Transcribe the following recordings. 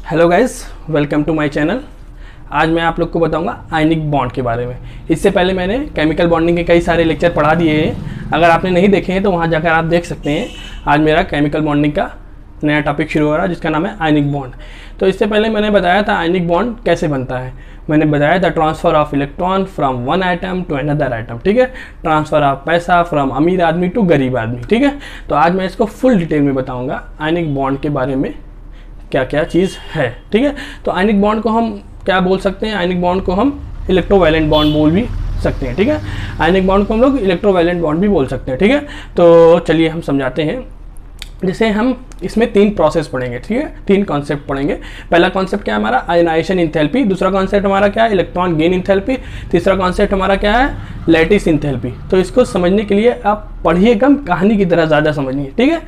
Hello guys, welcome to my channel. आज मैं आप लोग को बताऊंगा आयनिक बॉन्ड के बारे में। इससे पहले मैंने केमिकल बॉन्डिंग के कई सारे लेक्चर पढ़ा दिए हैं। अगर आपने नहीं देखे हैं तो वहां जाकर आप देख सकते हैं। आज मेरा केमिकल बॉन्डिंग का नया टॉपिक शुरू हो रहा है जिसका नाम है आयनिक बॉन्ड। तो इससे पहले मैंने बताया था आयनिक बॉन्ड कैसे बनता है। मैंने बताया था transfer of electron from one item to another item, ठीक है। ट्रांसफ़र ऑफ पैसा फ्रॉम अमीर आदमी टू गरीब आदमी, ठीक है। तो आज मैं इसको फुल डिटेल में बताऊँगा आयनिक बॉन्ड के बारे में, क्या क्या चीज़ है, ठीक है। तो आयनिक बॉन्ड को हम क्या बोल सकते हैं? आयनिक बॉन्ड को हम इलेक्ट्रोवैलेंट बॉन्ड बोल भी सकते हैं, ठीक है। आयनिक बॉन्ड को हम लोग इलेक्ट्रोवैलेंट बॉन्ड भी बोल सकते हैं, ठीक है। तो चलिए हम समझाते हैं। जैसे हम इसमें तीन प्रोसेस पढ़ेंगे, ठीक है, तीन कॉन्सेप्ट पढ़ेंगे। पहला कॉन्सेप्ट क्या है हमारा? Ionization enthalpy. दूसरा कॉन्सेप्ट हमारा क्या है? Electron gain enthalpy. तीसरा कॉन्सेप्ट हमारा क्या है? Lattice enthalpy. तो इसको समझने के लिए आप पढ़िए कम, कहानी की तरह ज़्यादा समझिए, ठीक है।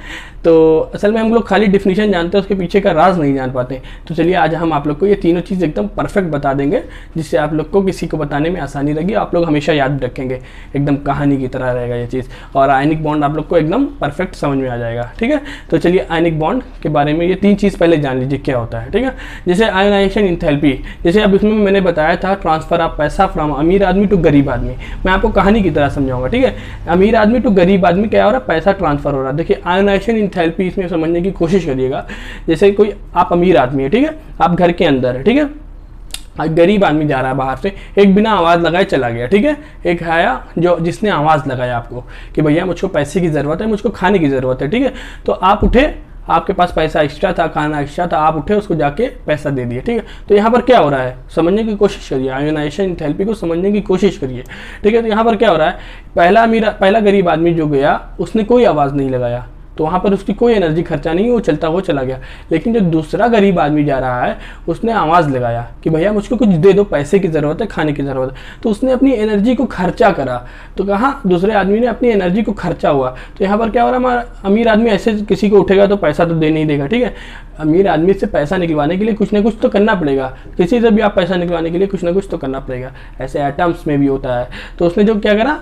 तो असल में हम लोग खाली डिफिनीशन जानते हैं, उसके पीछे का राज नहीं जान पाते। तो चलिए आज हम आप लोग को ये तीनों चीज़ एकदम परफेक्ट बता देंगे, जिससे आप लोग को किसी को बताने में आसानी रहेगी। आप लोग हमेशा याद रखेंगे, एकदम कहानी की तरह रहेगा ये चीज़। और आयनिक बॉन्ड आप लोग को एकदम परफेक्ट समझ में आ जाएगा, ठीक है। तो चलिए आयनिक बॉन्ड के बारे में ये तीन चीज़ पहले जान लीजिए क्या होता है, ठीक है। जैसे आयोनाइजेशन इंथैल्पी, जैसे अब इसमें मैंने बताया था ट्रांसफर ऑफ पैसा फ्रॉम अमीर आदमी टू गरीब आदमी। मैं आपको कहानी की तरह समझाऊंगा, ठीक है। अमीर आदमी टू गरीब आदमी क्या हो रहा है? पैसा ट्रांसफर हो रहा है। देखिए आयोनाइजेशन इंथैल्पी इसमें समझने की कोशिश करिएगा। जैसे कोई आप अमीर आदमी है, ठीक है, आप घर के अंदर है, ठीक है। गरीब आदमी जा रहा है बाहर से, एक बिना आवाज़ लगाए चला गया, ठीक है। एक आया जो जिसने आवाज़ लगाया आपको कि भैया मुझको पैसे की ज़रूरत है, मुझको खाने की ज़रूरत है, ठीक है। तो आप उठे, आपके पास पैसा एक्स्ट्रा था, खाना एक्स्ट्रा था, आप उठे उसको जाके पैसा दे दिए, ठीक है। तो यहाँ पर क्या हो रहा है? समझने की कोशिश करिए, आयोनाइजेशन इंथैल्पी को समझने की कोशिश करिए, ठीक है। तो यहाँ पर क्या हो रहा है? पहला गरीब आदमी जो गया उसने कोई आवाज़ नहीं लगाया, तो वहाँ पर उसकी कोई एनर्जी खर्चा नहीं, वो चलता हुआ चला गया। लेकिन जो दूसरा गरीब आदमी जा रहा है उसने आवाज़ लगाया कि भैया मुझको कुछ दे दो, पैसे की ज़रूरत है, खाने की ज़रूरत है। तो उसने अपनी एनर्जी को खर्चा करा। तो कहाँ दूसरे आदमी ने अपनी एनर्जी को खर्चा हुआ। तो यहाँ पर क्या हो रहा है? हमारा अमीर आदमी ऐसे किसी को उठेगा तो पैसा तो दे नहीं देगा, ठीक है। अमीर आदमी से पैसा निकलवाने के लिए कुछ ना कुछ तो करना पड़ेगा। किसी से भी आप पैसा निकलवाने के लिए कुछ ना कुछ तो करना पड़ेगा। ऐसे एटम्स में भी होता है। तो उसने जो क्या करा,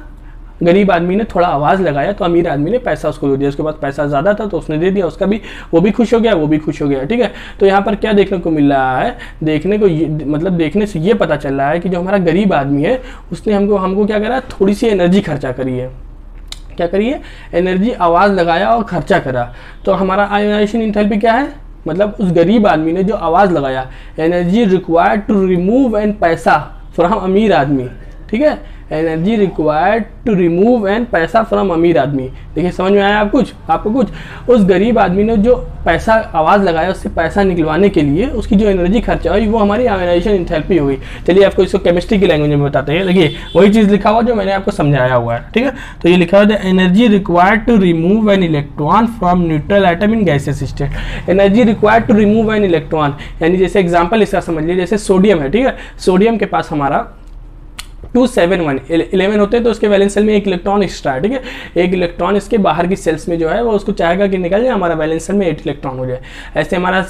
गरीब आदमी ने थोड़ा आवाज़ लगाया तो अमीर आदमी ने पैसा उसको दे दिया। उसके बाद पैसा ज़्यादा था तो उसने दे दिया, उसका भी, वो भी खुश हो गया, वो भी खुश हो गया, ठीक है। तो यहाँ पर क्या देखने को मिल रहा है? देखने से ये पता चल रहा है कि जो हमारा गरीब आदमी है उसने हमको क्या करा? थोड़ी सी एनर्जी खर्चा करी है। क्या करिए? एनर्जी, आवाज़ लगाया और खर्चा करा। तो हमारा आयोनाइजेशन इंथैल्पी क्या है? मतलब उस गरीब आदमी ने जो आवाज़ लगाया, energy required to remove an पैसा फ्रॉम अमीर आदमी, ठीक है। Energy required to remove an पैसा फ्रॉम अमीर आदमी। देखिए समझ में आया आपको कुछ? उस गरीब आदमी ने जो पैसा, आवाज़ लगाया, उससे पैसा निकलवाने के लिए उसकी जो एनर्जी खर्चा हुई वो हमारी आयोनाइजेशन इंथैल्पी हो गई। चलिए आपको इसको केमिस्ट्री की लैंग्वेज में बताते हैं। देखिए वही चीज़ लिखा हुआ जो मैंने आपको समझाया हुआ है, ठीक है। तो ये लिखा हुआ है energy required to remove an electron from neutral atom in gaseous state. Energy required to remove an electron, यानी जैसे एग्जाम्पल इसका समझ लीजिए, जैसे सोडियम है, ठीक है। सोडियम के पास हमारा 271 11 होते हैं तो उसके वैलेंस सेल में एक इलेक्ट्रॉन एक्स्ट्रा है, ठीक है। एक इलेक्ट्रॉन इसके बाहर की सेल्स में जो है वो उसको चाहेगा कि निकल जाए, हमारा वैलेंस सेल में 8 इलेक्ट्रॉन हो जाए। ऐसे हमारा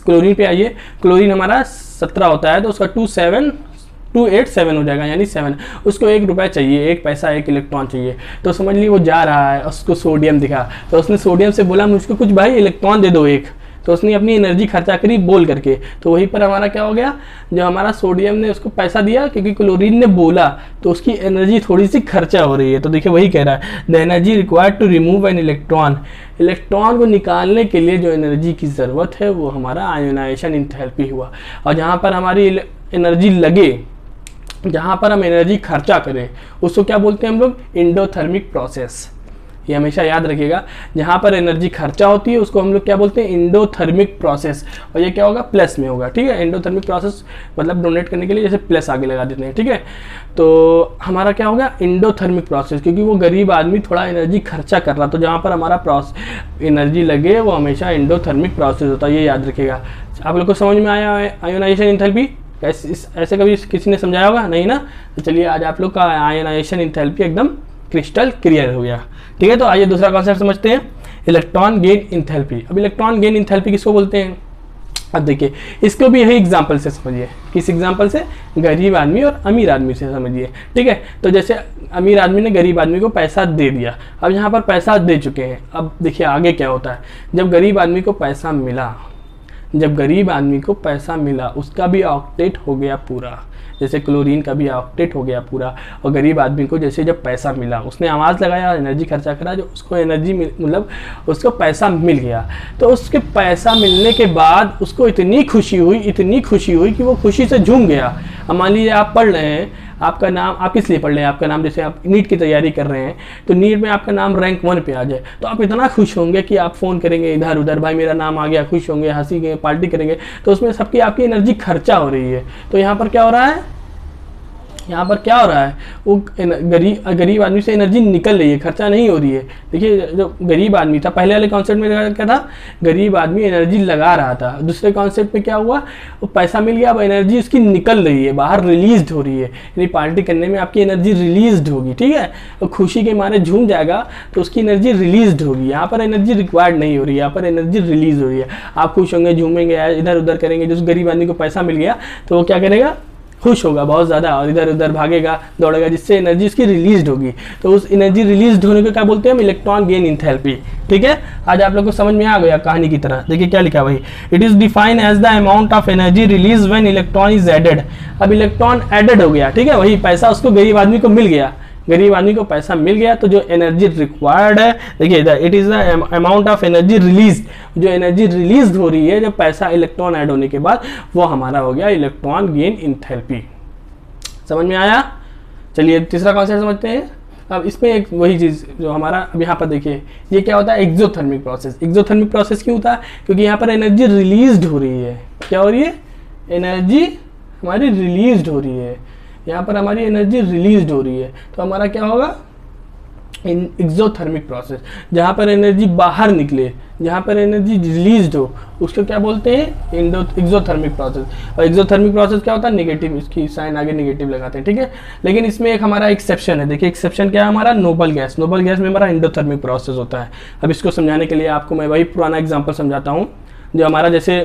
क्लोरीन पे आइए, क्लोरीन हमारा 17 होता है तो उसका 287 हो जाएगा, यानी 7। उसको 1 रुपया चाहिए, 1 पैसा 1 इलेक्ट्रॉन चाहिए। तो समझ लीजिए वो जा रहा है, उसको सोडियम दिखा तो उसने सोडियम से बोला मुझको कुछ भाई इलेक्ट्रॉन दे दो 1। तो उसने अपनी एनर्जी खर्चा करी बोल करके। तो वहीं पर हमारा क्या हो गया? जो हमारा सोडियम ने उसको पैसा दिया क्योंकि क्लोरीन ने बोला, तो उसकी एनर्जी थोड़ी सी खर्चा हो रही है। तो देखिए वही कह रहा है the energy required to remove an electron. Electron को निकालने के लिए जो एनर्जी की ज़रूरत है वो हमारा आयोनाइजेशन इंथैल्पी हुआ। और जहाँ पर हमारी एनर्जी लगे, जहाँ पर हम एनर्जी खर्चा करें, उसको क्या बोलते हैं हम लोग? Endothermic process. ये हमेशा याद रखिएगा, जहाँ पर एनर्जी खर्चा होती है उसको हम लोग क्या बोलते हैं? Endothermic process. और ये क्या होगा? प्लस में होगा, ठीक है। एंडोथर्मिक प्रोसेस मतलब डोनेट करने के लिए जैसे प्लस आगे लगा देते हैं, ठीक है। तो हमारा क्या होगा? एंडोथर्मिक प्रोसेस, क्योंकि वो गरीब आदमी थोड़ा एनर्जी खर्चा कर रहा, तो जहाँ पर हमारा एनर्जी लगे वो हमेशा एंडोथर्मिक प्रोसेस होता है। ये याद रखिएगा। आप लोग को समझ में आया आयोनाइजेशन इंथैल्पी? ऐसे कभी किसी ने समझाया होगा नहीं ना? तो चलिए आज आप लोग का आयोनाइजेशन इंथैल्पी एकदम क्रिस्टल क्लियर हो गया, ठीक है। तो आइए दूसरा कॉन्सेप्ट समझते हैं, इलेक्ट्रॉन गेन इंथैल्पी। अब इलेक्ट्रॉन गेन इंथैल्पी किसको बोलते हैं? अब देखिए इसको भी यही एग्जाम्पल से समझिए। किस एग्जाम्पल से? गरीब आदमी और अमीर आदमी से समझिए, ठीक है। तो जैसे अमीर आदमी ने गरीब आदमी को पैसा दे दिया, अब यहाँ पर पैसा दे चुके हैं। अब देखिए आगे क्या होता है, जब गरीब आदमी को पैसा मिला, जब गरीब आदमी को पैसा मिला, उसका भी ऑक्टेट हो गया पूरा, जैसे क्लोरीन का भी ऑक्टेट हो गया पूरा, और गरीब आदमी को जैसे जब पैसा मिला, उसने आवाज़ लगाया, एनर्जी खर्चा करा, जो उसको एनर्जी मतलब उसको पैसा मिल गया, तो उसके पैसा मिलने के बाद उसको इतनी खुशी हुई कि वो खुशी से झूम गया। अब मान लीजिए आप पढ़ रहे हैं, आपका नाम, आप किस लिए पढ़ रहे हैं, आपका नाम जैसे आप नीट की तैयारी कर रहे हैं, तो नीट में आपका नाम रैंक 1 पे आ जाए, तो आप इतना खुश होंगे कि आप फ़ोन करेंगे इधर उधर, भाई मेरा नाम आ गया, खुश होंगे, हंसीगे, पार्टी करेंगे, तो उसमें सबकी आपकी एनर्जी खर्चा हो रही है। तो यहाँ पर क्या हो रहा है, यहाँ पर क्या हो रहा है, वो गरीब आदमी से एनर्जी निकल रही है, खर्चा नहीं हो रही है। देखिए जो गरीब आदमी था, पहले वाले कॉन्सेप्ट में क्या था, गरीब आदमी एनर्जी लगा रहा था, दूसरे कॉन्सेप्ट में क्या हुआ, वो पैसा मिल गया, अब एनर्जी उसकी निकल रही है, बाहर रिलीज हो रही है, यानी पार्टी करने में आपकी एनर्जी रिलीज होगी, ठीक है, और खुशी के मारे झूम जाएगा तो उसकी एनर्जी रिलीज होगी। यहाँ पर एनर्जी रिक्वायर्ड नहीं हो रही है, यहाँ पर एनर्जी रिलीज हो रही है। आप खुश होंगे, झूमेंगे, इधर उधर करेंगे, जिस गरीब आदमी को पैसा मिल गया तो वो क्या करेगा, खुश होगा बहुत ज़्यादा, और इधर उधर भागेगा, दौड़ेगा, जिससे एनर्जी इसकी रिलीज होगी। तो उस एनर्जी रिलीज होने को क्या बोलते हैं हम, इलेक्ट्रॉन गेन इंथैल्पी। ठीक है, आज आप लोग को समझ में आ गया कहानी की तरह। देखिए क्या लिखा भाई, it is defined as the amount of energy release when electron is added. अब इलेक्ट्रॉन एडेड हो गया, ठीक है, वही पैसा उसको गरीब आदमी को मिल गया, गरीब आदमी को पैसा मिल गया, तो जो एनर्जी रिक्वायर्ड है, देखिए it is the amount of energy release, जो एनर्जी रिलीज हो रही है जब पैसा इलेक्ट्रॉन ऐड होने के बाद, वो हमारा हो गया इलेक्ट्रॉन गेन इंथैल्पी। समझ में आया? चलिए तीसरा कॉन्सेप्ट समझते हैं। अब इसमें एक वही चीज़ जो हमारा, अब यहाँ पर देखिए ये क्या होता है, एक्सोथर्मिक प्रोसेस। एक्सोथर्मिक प्रोसेस क्यों होता है, क्योंकि यहाँ पर एनर्जी रिलीज हो रही है। क्या हो रही है, एनर्जी हमारी रिलीज हो रही है, यहाँ पर हमारी एनर्जी रिलीज हो रही है, तो हमारा क्या होगा, एक्सोथर्मिक प्रोसेस। जहाँ पर एनर्जी बाहर निकले, जहाँ पर एनर्जी रिलीज हो, उसको क्या बोलते हैं, एक्सोथर्मिक प्रोसेस। और एक्सोथर्मिक प्रोसेस क्या होता है, नेगेटिव, इसकी साइन आगे नेगेटिव लगाते हैं, ठीक है। लेकिन इसमें एक हमारा एक्सेप्शन है, देखिए एक्सेप्शन क्या है हमारा, नोबल गैस। नोबल गैस में हमारा एंडोथर्मिक प्रोसेस होता है। अब इसको समझाने के लिए आपको मैं वही पुराना एग्जाम्पल समझाता हूँ, जो हमारा जैसे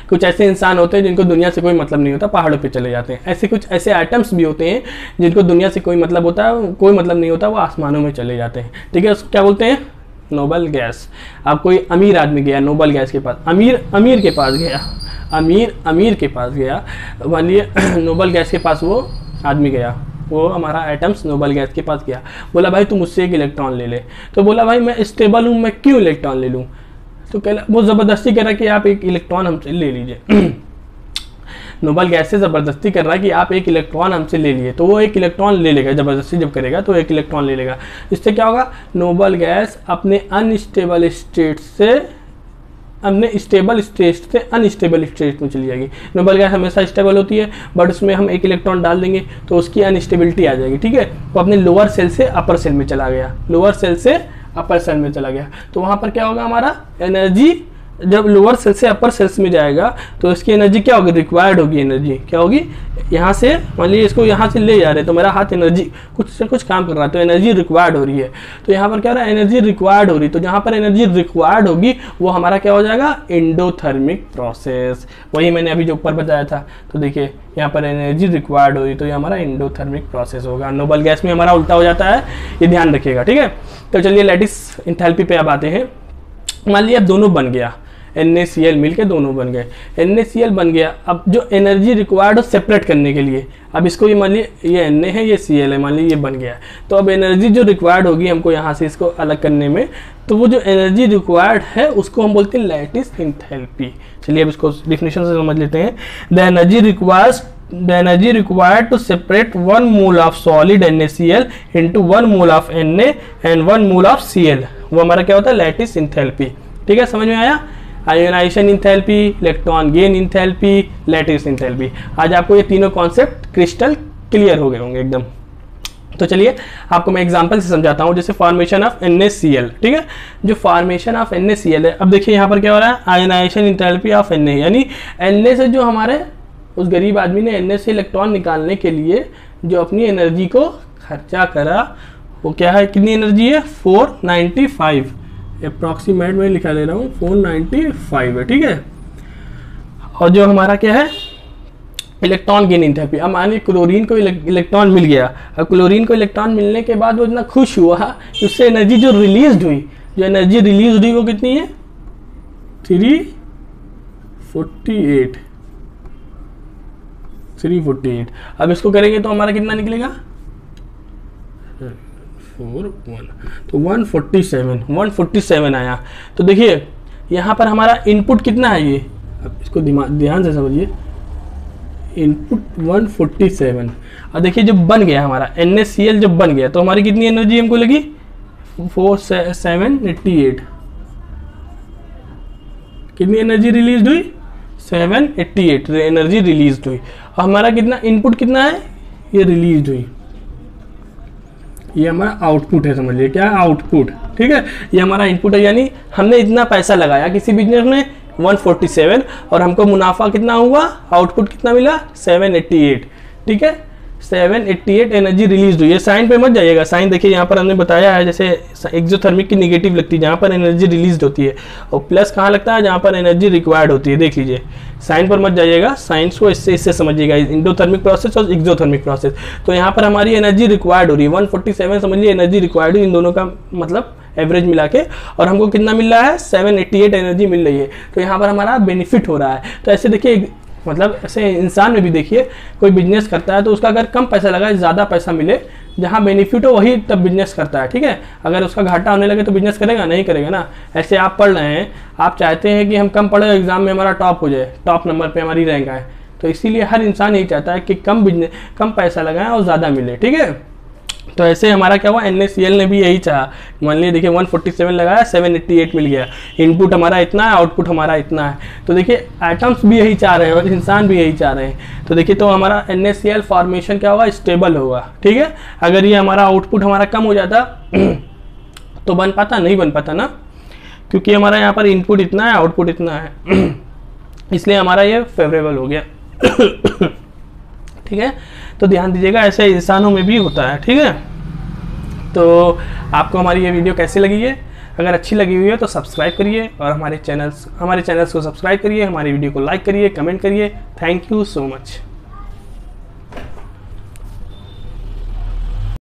कुछ ऐसे इंसान होते हैं जिनको दुनिया से कोई मतलब नहीं होता, पहाड़ों पे चले जाते हैं। ऐसे कुछ ऐसे आइटम्स भी होते हैं जिनको दुनिया से कोई मतलब होता है, कोई मतलब नहीं होता, वो आसमानों में चले जाते हैं, ठीक है। उसको क्या बोलते हैं, नोबल गैस। अब कोई अमीर आदमी गया नोबल गैस के पास, अमीर के पास गया, अमीर के पास गया, मान लिए नोबल गैस के पास वो आदमी गया, वो हमारा एटम्स नोबल गैस के पास गया, बोला भाई तू मुझसे एक इलेक्ट्रॉन ले ले। तो बोला भाई मैं स्टेबल हूँ, मैं क्यों इलेक्ट्रॉन ले लूँ। तो कह वो ज़बरदस्ती कर रहा है कि आप एक इलेक्ट्रॉन हमसे ले लीजिए। नोबल गैस से ज़बरदस्ती कर रहा है कि आप एक इलेक्ट्रॉन हमसे ले लिए, तो वो एक इलेक्ट्रॉन ले लेगा, ज़बरदस्ती जब करेगा तो एक इलेक्ट्रॉन ले लेगा। इससे क्या होगा, नोबल गैस अपने अनस्टेबल स्टेट से, अपने स्टेबल स्टेट से अनस्टेबल स्टेट में चली जाएगी। नोबल गैस हमेशा स्टेबल होती है, बट उसमें हम एक इलेक्ट्रॉन डाल देंगे तो उसकी अनस्टेबिलिटी आ जाएगी, ठीक है। वो अपने लोअर सेल से अपर सेल में चला गया, लोअर सेल से अपर सेल में चला गया, तो वहाँ पर क्या होगा, हमारा एनर्जी जब लोअर सेल से अपर सेल्स में जाएगा तो इसकी एनर्जी क्या होगी, रिक्वायर्ड होगी। एनर्जी क्या होगी, यहाँ से मान लीजिए इसको यहाँ से ले जा रहे हैं तो मेरा हाथ एनर्जी कुछ से कुछ काम कर रहा है, तो एनर्जी रिक्वायर्ड हो रही है। तो यहाँ पर क्या हो रहा है, एनर्जी रिक्वायर्ड हो रही है, तो जहाँ पर एनर्जी रिक्वायर्ड होगी वो हमारा क्या हो जाएगा, एंडोथर्मिक प्रोसेस। वही मैंने अभी जो ऊपर बताया था, तो देखिए यहाँ पर एनर्जी रिक्वायर्ड हो रही, तो ये हमारा एंडोथर्मिक प्रोसेस होगा। नोबल गैस में हमारा उल्टा हो जाता है, ये ध्यान रखिएगा, ठीक है। तो चलिए लैटिस इंथैल्पी पे अब आते हैं। मान लिया अब दोनों बन गया, NaCl मिलके दोनों बन गए, NaCl बन गया। अब जो एनर्जी रिक्वायर्ड हो सेपरेट करने के लिए, अब इसको ये मान लीजिए ये Na है, ये Cl है, मान लीजिए ये बन गया, तो अब एनर्जी जो रिक्वायर्ड होगी हमको यहाँ से इसको अलग करने में, तो वो जो एनर्जी रिक्वायर्ड है उसको हम बोलते हैं लैटिस इंथैल्पी। चलिए अब इसको डिफिनेशन से समझ लेते हैं। The energy required to separate 1 mole of solid NaCl into 1 mole of Na and 1 mole of Cl, वो हमारा क्या होता है, लैटिस इंथैल्पी। ठीक है, समझ में आया। Ionisation enthalpy, electron gain enthalpy, lattice enthalpy. आज आपको ये तीनों कॉन्सेप्ट क्रिस्टल क्लियर हो गए होंगे एकदम। तो चलिए आपको मैं एग्जांपल से समझाता हूँ, जैसे फॉर्मेशन ऑफ NaCl, ठीक है। जो फॉर्मेशन ऑफ NaCl है, अब देखिए यहाँ पर क्या हो रहा है, आयोनाइजेशन इंथैल्पी ऑफ Na, यानी Na से जो हमारे उस गरीब आदमी ने Na से इलेक्ट्रॉन निकालने के लिए जो अपनी एनर्जी को खर्चा करा, वो क्या है, कितनी एनर्जी है, 495, अप्रॉक्सीमेट में लिखा ले रहा हूँ, 495 है, ठीक है। और जो हमारा क्या है, इलेक्ट्रॉन गेन इंथैल्पी। अब मानिए क्लोरीन को इलेक्ट्रॉन मिल गया, अब क्लोरीन को इलेक्ट्रॉन मिलने के बाद वो इतना खुश हुआ कि उससे एनर्जी जो रिलीज हुई, जो एनर्जी रिलीज हुई वो कितनी है, 48, 348। अब इसको करेंगे तो हमारा कितना निकलेगा 4 1, तो 147 आया। तो देखिए यहाँ पर हमारा इनपुट कितना है, ये अब इसको ध्यान से समझिए, इनपुट 147। और देखिए जब बन गया हमारा NaCl, जब बन गया तो हमारी कितनी एनर्जी हमको लगी 788। कितनी एनर्जी रिलीज हुई 788 एनर्जी रिलीज हुई। और हमारा कितना इनपुट कितना है, ये रिलीज हुई, ये हमारा आउटपुट है, समझिए क्या आउटपुट, ठीक है। ये हमारा इनपुट है, यानी हमने इतना पैसा लगाया किसी बिजनेस में 147 और हमको मुनाफा कितना हुआ, आउटपुट कितना मिला 788, ठीक है। 788 एनर्जी रिलीज हुई है। साइन पे मत जाइएगा, साइन देखिए यहाँ पर हमने बताया है, जैसे एक्सोथर्मिक की निगेटिव लगती है जहाँ पर एनर्जी रिलीज होती है, और प्लस कहाँ लगता है जहाँ पर एनर्जी रिक्वायर्ड होती है। देख लीजिए, साइन पर मत जाइएगा, साइंस को इससे समझिएगा, इंडोथर्मिक प्रोसेस और एक्सोथर्मिक प्रोसेस। तो यहाँ पर हमारी एनर्जी रिक्वायर्ड हो रही है 147, समझिए एनर्जी रिक्वायर्ड, इन दोनों का मतलब एवरेज मिला के, और हमको कितना मिल रहा है 788 एनर्जी मिल रही है। तो यहाँ पर हमारा बेनिफिट हो रहा है। तो ऐसे देखिए, मतलब ऐसे इंसान में भी देखिए, कोई बिजनेस करता है तो उसका अगर कम पैसा लगाए ज़्यादा पैसा मिले, जहाँ बेनिफिट हो वही तब बिजनेस करता है, ठीक है। अगर उसका घाटा होने लगे तो बिजनेस करेगा नहीं, करेगा ना। ऐसे आप पढ़ रहे हैं, आप चाहते हैं कि हम कम पढ़े एग्जाम में हमारा टॉप हो जाए, टॉप नंबर पे हमारी रैंक आए, तो इसीलिए हर इंसान यही चाहता है कि कम पैसा लगाएं और ज़्यादा मिले, ठीक है। तो ऐसे हमारा क्या हुआ, NaCl ने भी यही चाहा। मान लीजिए देखिए 147 लगाया, 788 मिल गया, इनपुट हमारा इतना है, आउटपुट हमारा इतना है। तो देखिए एटम्स भी यही चाह रहे हैं और इंसान भी यही चाह रहे हैं। तो देखिए, तो हमारा NaCl फॉर्मेशन क्या होगा, स्टेबल होगा, ठीक है। अगर ये हमारा आउटपुट हमारा कम हो जाता तो बन पाता, नहीं बन पाता ना, क्योंकि हमारा यहाँ पर इनपुट इतना है, आउटपुट इतना है, इसलिए हमारा ये फेवरेबल हो गया, ठीक है। तो ध्यान दीजिएगा, ऐसे इंसानों में भी होता है, ठीक है। तो आपको हमारी ये वीडियो कैसी लगी है, अगर अच्छी लगी हुई है तो सब्सक्राइब करिए और हमारे चैनल्स को सब्सक्राइब करिए, हमारी वीडियो को लाइक करिए, कमेंट करिए। Thank you so much.